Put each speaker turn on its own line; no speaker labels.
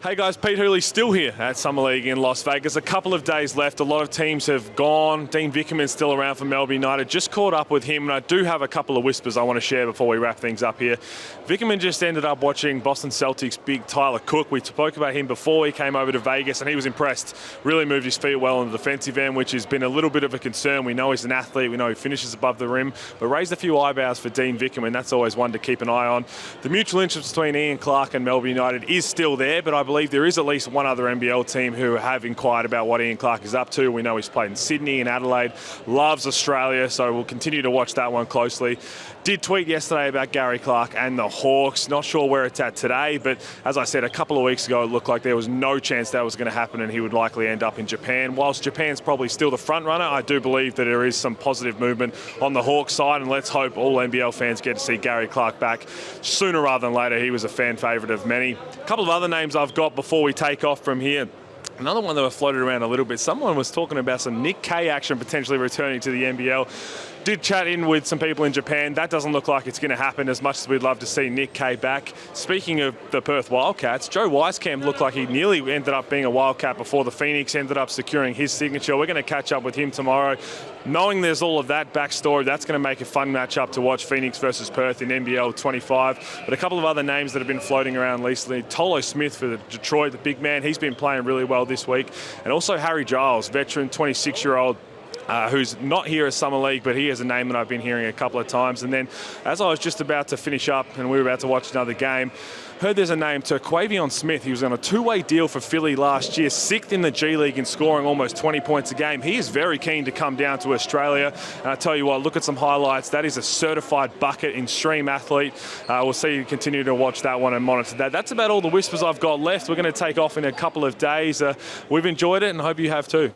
Hey guys, Pete Hooley still here at Summer League in Las Vegas. A couple of days left. A lot of teams have gone. Dean Vickerman's still around for Melbourne United. Just caught up with him, and I do have a couple of whispers I want to share before we wrap things up here. Vickerman just ended up watching Boston Celtics' big Tyler Cook. We spoke about him before he came over to Vegas, and he was impressed. Really moved his feet well on the defensive end, which has been a little bit of a concern. We know he's an athlete. We know he finishes above the rim, but raised a few eyebrows for Dean Vickerman. That's always one to keep an eye on. The mutual interest between Ian Clark and Melbourne United is still there, but I believe there is at least one other NBL team who have inquired about what Ian Clark is up to. We know he's played in Sydney and Adelaide, loves Australia, so we'll continue to watch that one closely. Did tweet yesterday about Gary Clark and the Hawks. Not sure where it's at today, but as I said, a couple of weeks ago, it looked like there was no chance that was going to happen and he would likely end up in Japan. Whilst Japan's probably still the front runner, I do believe that there is some positive movement on the Hawks side, and let's hope all NBL fans get to see Gary Clark back sooner rather than later. He was a fan favourite of many. A couple of other names I've got before we take off from here. Another one that were floated around a little bit. Someone was talking about some Nick Kay action potentially returning to the NBL. Did chat in with some people in Japan. That doesn't look like it's going to happen as much as we'd love to see Nick Kay back. Speaking of the Perth Wildcats, Joe Wieskamp looked like he nearly ended up being a Wildcat before the Phoenix ended up securing his signature. We're going to catch up with him tomorrow. Knowing there's all of that backstory, that's going to make a fun matchup to watch, Phoenix versus Perth in NBL 25. But a couple of other names that have been floating around recently. Tolo Smith for the Detroit, the big man. He's been playing really well this week. And also Harry Giles, veteran, 26-year-old. Who's not here at Summer League, but he has a name that I've been hearing a couple of times. And then as I was just about to finish up and we were about to watch another game, heard there's a name, Quavion Smith. He was on a two-way deal for Philly last year, 6th in the G League in scoring almost 20 points a game. He is very keen to come down to Australia. And I tell you what, look at some highlights. That is a certified bucket in stream athlete. We'll see you continue to watch that one and monitor that. That's about all the whispers I've got left. We're going to take off in a couple of days. We've enjoyed it and hope you have too.